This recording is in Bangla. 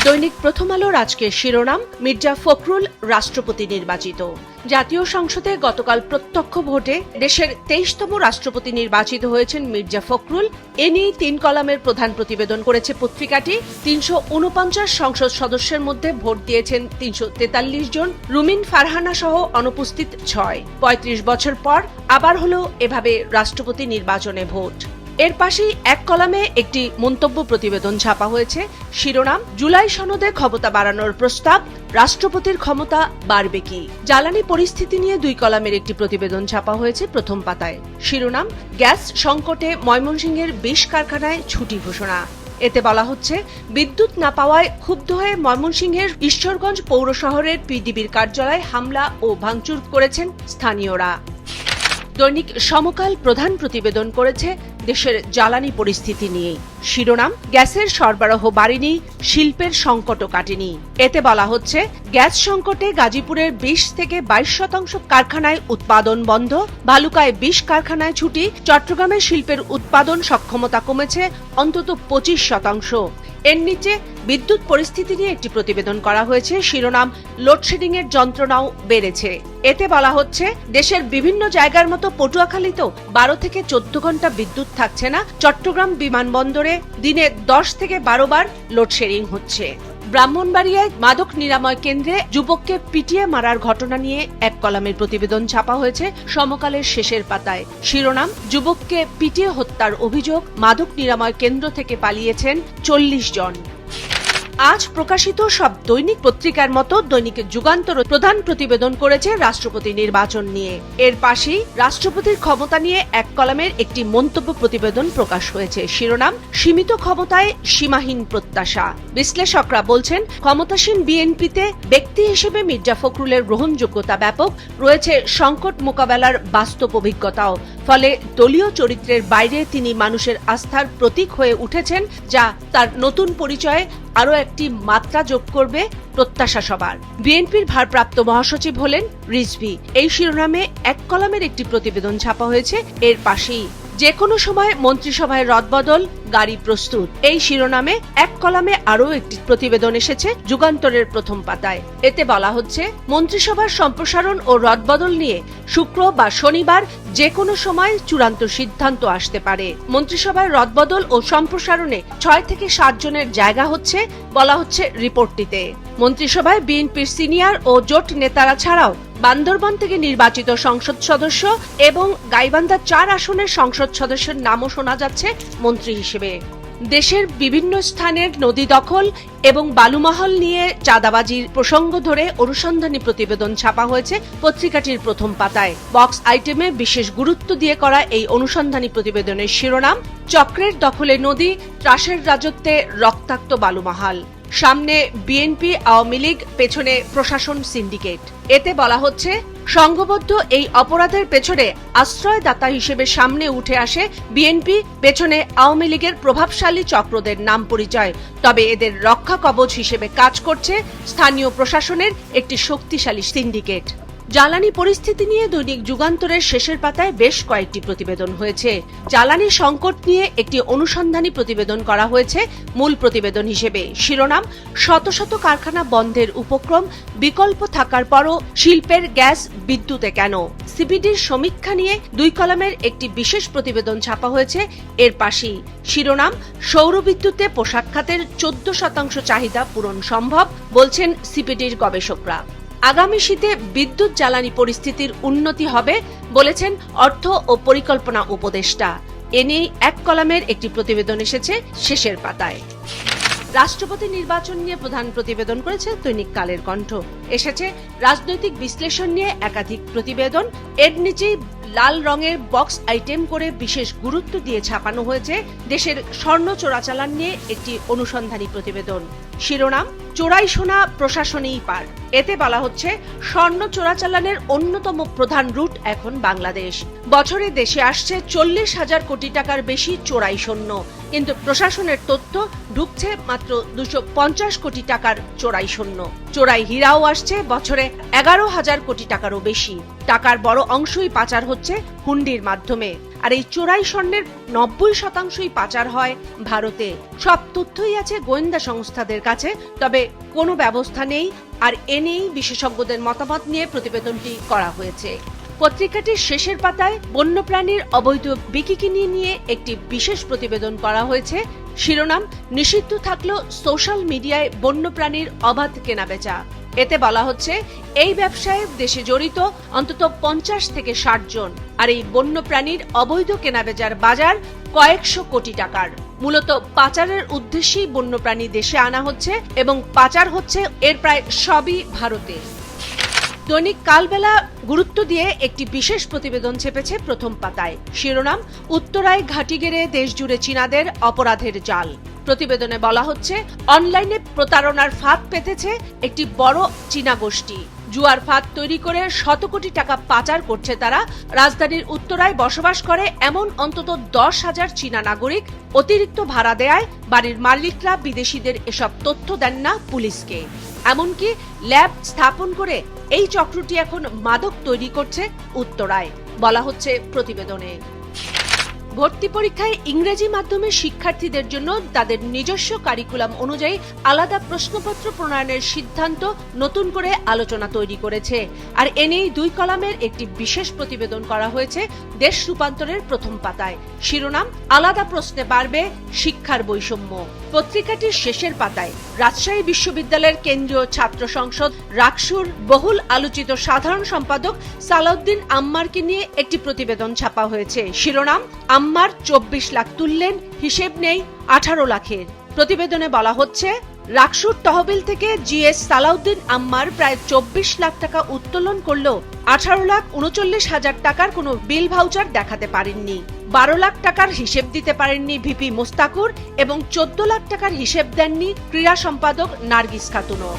দৈনিক প্রথম আলোর আজকের শিরোনাম, মির্জা ফখরুল রাষ্ট্রপতি নির্বাচিত। জাতীয় সংসদে গতকাল প্রত্যক্ষ ভোটে দেশের 23তম রাষ্ট্রপতি নির্বাচিত হয়েছেন মির্জা ফখরুল। এ নিয়ে 3 কলামের প্রধান প্রতিবেদন করেছে পত্রিকাটি। 349 সংসদ সদস্যের মধ্যে ভোট দিয়েছেন 343 জন। রুমিন ফারহানা সহ অনুপস্থিত 6। 35 বছর পর আবার হলো এভাবে রাষ্ট্রপতি নির্বাচনে ভোট। এর পাশেই এক কলামে একটি মন্তব্য প্রতিবেদন ছাপা হয়েছে। শিরোনাম, জুলাই সনদে ক্ষমতা বাড়ানোর প্রস্তাব, রাষ্ট্রপতির ক্ষমতা বাড়বে কি। জ্বালানি পরিস্থিতি নিয়ে 2 কলামের একটি প্রতিবেদন ছাপা হয়েছে প্রথম পাতায়। শিরোনাম, গ্যাস সংকটে ময়মনসিংহের 20 কারখানায় ছুটি ঘোষণা। এতে বলা হচ্ছে, বিদ্যুৎ না পাওয়ায় ক্ষুব্ধ হয়ে ময়মনসিংহের ঈশ্বরগঞ্জ পৌর শহরের পিডিবির কার্যালয়ে হামলা ও ভাঙচুর করেছেন স্থানীয়রা। দৈনিক সমকাল প্রধান প্রতিবেদন করেছে দেশের জ্বালানি পরিস্থিতি নিয়ে। শিরোনাম, গ্যাসের সরবরাহ বাড়েনি, শিল্পের সংকটও কাটেনি। এতে বলা হচ্ছে, গ্যাস সংকটে গাজীপুরের 20 থেকে 22% কারখানায় উৎপাদন বন্ধ, ভালুকায় 20 কারখানায় ছুটি, চট্টগ্রামের শিল্পের উৎপাদন সক্ষমতা কমেছে অন্তত 25%। এর নিচে বিদ্যুৎ পরিস্থিতি নিয়ে একটি প্রতিবেদন করা হয়েছে। শিরোনাম, লোডশেডিং এর যন্ত্রণাও বেড়েছে। এতে বলা হচ্ছে, দেশের বিভিন্ন জায়গার মতো পটুয়াখালীতেও 12 থেকে 14 ঘন্টা বিদ্যুৎ থাকছে না। চট্টগ্রাম বিমানবন্দরে দিনে 10 থেকে 12 বার লোডশেডিং হচ্ছে। ব্রাহ্মণবাড়িয়ায় মাদক নিরাময় কেন্দ্রে যুবককে পিটিয়ে মারার ঘটনা নিয়ে এক কলামের প্রতিবেদন ছাপা হয়েছে সমকালের শেষের পাতায়। শিরোনাম, যুবককে পিটিয়ে হত্যার অভিযোগ, মাদক নিরাময় কেন্দ্র থেকে পালিয়েছেন 40 জন। আজ প্রকাশিত সব দৈনিক পত্রিকার মতো দৈনিক যুগান্তর প্রধান প্রতিবেদন করেছে রাষ্ট্রপতি নির্বাচন নিয়ে। এর পাশেই রাষ্ট্রপতির ক্ষমতা নিয়ে এক কলামের একটি মন্তব্য প্রতিবেদন প্রকাশ হয়েছে। শিরোনাম, সীমিত ক্ষমতায় সীমাহীন প্রত্যাশা। বিশ্লেষকরা বলছেন, ক্ষমতাসীন বিএনপিতে ব্যক্তি হিসেবে মির্জা ফখরুলের গ্রহণযোগ্যতা ব্যাপক, রয়েছে সংকট মোকাবেলার বাস্তব অভিজ্ঞতাও। ফলে দলীয় চরিত্রের বাইরে তিনি মানুষের আস্থার প্রতীক হয়ে উঠেছেন, যা তার নতুন পরিচয়ে আরও একটি মাত্রা যোগ করবে প্রত্যাশা সবার। বিএনপির ভারপ্রাপ্ত মহাসচিব হলেন রিজভী। এই শিরোনামে এক কলামের একটি প্রতিবেদন ছাপা হয়েছে। এর পাশেই, যে কোনো সময় মন্ত্রিসভায় রদবদল, গাড়ি প্রস্তুত। এই শিরোনামে এক কলামে আরও একটি প্রতিবেদন এসেছে যুগান্তরের প্রথম পাতায়। এতে বলা হচ্ছে, মন্ত্রিসভার সম্প্রসারণ ও রদবদল নিয়ে শুক্র বা শনিবার যে কোনো সময় চূড়ান্ত সিদ্ধান্ত আসতে পারে। মন্ত্রিসভার রদবদল ও সম্প্রসারণে 6 থেকে 7 জনের জায়গা হচ্ছে বলা হচ্ছে রিপোর্টটিতে। মন্ত্রিসভায় বিএনপির সিনিয়র ও জোট নেতারা ছাড়াও বান্দরবান থেকে নির্বাচিত সংসদ সদস্য এবং গাইবান্ধা 4 আসনের সংসদ সদস্যের নামও শোনা যাচ্ছে মন্ত্রী হিসেবে। দেশের বিভিন্ন স্থানের নদী দখল এবং বালুমহল নিয়ে চাঁদাবাজির প্রসঙ্গ ধরে অনুসন্ধানী প্রতিবেদন ছাপা হয়েছে পত্রিকাটির প্রথম পাতায়। বক্স আইটেমে বিশেষ গুরুত্ব দিয়ে করা এই অনুসন্ধানী প্রতিবেদনের শিরোনাম, চক্রের দখলে নদী, ত্রাসের রাজত্বে রক্তাক্ত বালুমহাল। সামনে বিএনপি আওয়ামী লীগ, পেছনে প্রশাসন সিন্ডিকেট। এতে বলা হচ্ছে, সংঘবদ্ধ এই অপরাধের পেছনে আশ্রয়দাতা হিসেবে সামনে উঠে আসে বিএনপি, পেছনে আওয়ামী লীগের প্রভাবশালী চক্রদের নাম পরিচয়। তবে এদের রক্ষা কবচ হিসেবে কাজ করছে স্থানীয় প্রশাসনের একটি শক্তিশালী সিন্ডিকেট। জ্বালানি পরিস্থিতি নিয়ে দৈনিক যুগান্তরের শেষের পাতায় বেশ কয়েকটি প্রতিবেদন হয়েছে। জ্বালানি সংকট নিয়ে একটি অনুসন্ধানী প্রতিবেদন করা হয়েছে মূল প্রতিবেদন হিসেবে। শিরোনাম, শত শত কারখানা বন্ধের উপক্রম, বিকল্প থাকার পরও শিল্পের গ্যাস বিদ্যুতে কেন। সিপিডির সমীক্ষা নিয়ে 2 কলামের একটি বিশেষ প্রতিবেদন ছাপা হয়েছে। এর পাশেই শিরোনাম, সৌর বিদ্যুতে পোশাক খাতের 14% চাহিদা পূরণ সম্ভব, বলছেন সিপিডির গবেষকরা। আগামী শীতে বিদ্যুৎ জ্বালানি পরিস্থিতির উন্নতি হবে বলেছেন অর্থ ও পরিকল্পনা উপদেষ্টা। এ নিয়ে এক কলামের একটি প্রতিবেদন এসেছে শেষের পাতায়। রাষ্ট্রপতি নির্বাচন নিয়ে প্রধান প্রতিবেদন করেছে দৈনিক কালের কণ্ঠ। এসেছে রাজনৈতিক বিশ্লেষণ নিয়ে একাধিক প্রতিবেদন। এর নিচেই লাল রঙের বক্স আইটেম করে বিশেষ গুরুত্ব দিয়ে ছাপানো হয়েছে দেশের স্বর্ণ চোরাচালান নিয়ে একটি অনুসন্ধানী প্রতিবেদন। শিরোনাম, চোরাই সোনা প্রশাসনেই পার। এতে বলা হচ্ছে, স্বর্ণ চোরাচালানের অন্যতম প্রধান রুট এখন বাংলাদেশ। বছরে দেশে আসছে 40,000 কোটি টাকার বেশি চোরাই স্বর্ণ, কিন্তু প্রশাসনের তথ্য ঢুকছে মাত্র 250 কোটি টাকার চোরাই স্বর্ণ। চোরাই হীরাও আসছে বছরে 11,000 কোটি টাকারও বেশি। টাকার বড় অংশই পাচার হচ্ছে হুন্ডির মাধ্যমে। আর এই চোরাই স্বর্ণের 90% পাচার হয় ভারতে। সব তথ্যই আছে গোয়েন্দা সংস্থাদের কাছে, তবে কোনো ব্যবস্থা নেই। আর এ নিয়েই বিশেষজ্ঞদের মতামত নিয়ে প্রতিবেদনটি করা হয়েছে। পত্রিকাটির শেষের পাতায় বন্যপ্রাণীর অবৈধ বিক্রি নিয়ে একটি বিশেষ প্রতিবেদন করা হয়েছে। শিরোনাম, নিষিদ্ধ থাকলেও সোশ্যাল মিডিয়ায় বন্যপ্রাণীর অবাধ কেনাবেচা। এতে বলা হচ্ছে, এই ব্যবসায় দেশে জড়িত অন্তত 50 থেকে 60 জন। আর এই বন্যপ্রাণীর অবৈধ কেনাবেচার বাজার কয়েকশো কোটি টাকার। মূলত পাচারের উদ্দেশ্যেই বন্যপ্রাণী দেশে আনা হচ্ছে এবং পাচার হচ্ছে এর প্রায় সবই ভারতে। দৈনিক কালবেলা গুরুত্ব দিয়ে একটি বিশেষ প্রতিবেদন ছেপেছে প্রথম পাতায়। শিরোনাম, উত্তরায় ঘাঁটি গেড়ে দেশজুড়ে চীনাদের অপরাধের জাল। প্রতিবেদনে বলা হচ্ছে, অনলাইনে প্রতারণার ফাঁদ পেতেছে একটি বড় চীনা গোষ্ঠী। জুয়ার ফাঁদ তৈরি করে শত কোটি টাকা পাচার করছে তারা। রাজধানীর উত্তরায় বসবাস করে এমন অন্তত 10,000 চীনা নাগরিক। অতিরিক্ত ভাড়া দেয় বাড়ির মালিকরা বিদেশিদের এসব তথ্য দেন না পুলিশকে। এমনকি ল্যাব স্থাপন করে এই চক্রটি এখন মাদক তৈরি করছে উত্তরায়, বলা হচ্ছে প্রতিবেদনে। ভর্তি পরীক্ষায় ইংরেজি মাধ্যমে শিক্ষার্থীদের জন্য তাদের নিজস্ব কারিকুলাম অনুযায়ী আলাদা প্রশ্নপত্র প্রণয়নের সিদ্ধান্ত নতুন করে আলোচনা তৈরি করেছে। আর এ নিয়েই 2 কলামের একটি বিশেষ প্রতিবেদন করা হয়েছে দেশ রূপান্তরের প্রথম পাতায়। শিরোনাম, আলাদা প্রশ্নে বাড়বে শিক্ষার বৈষম্য। পত্রিকাটির শেষের পাতায় রাজশাহী বিশ্ববিদ্যালয়ের কেন্দ্রীয় ছাত্র সংসদ রাকসুর বহুল আলোচিত সাধারণ সম্পাদক সালাউদ্দিন আম্মারকে নিয়ে একটি প্রতিবেদন ছাপা হয়েছে। শিরোনাম, আম্মার 24 লাখ তুললেন, হিসেব নেই 18 লাখের। প্রতিবেদনে বলা হচ্ছে, রাকসুর তহবিল থেকে জিএস সালাউদ্দিন আম্মার প্রায় 24 লাখ টাকা উত্তোলন করলেও 18,39,000 টাকার কোনো বিল ভাউচার দেখাতে পারেননি। 12 লাখ টাকার হিসেব দিতে পারেননি ভিপি মোস্তাকুর এবং 14 লাখ টাকার হিসেব দেননি ক্রীড়া সম্পাদক নার্গিস খাতুনও।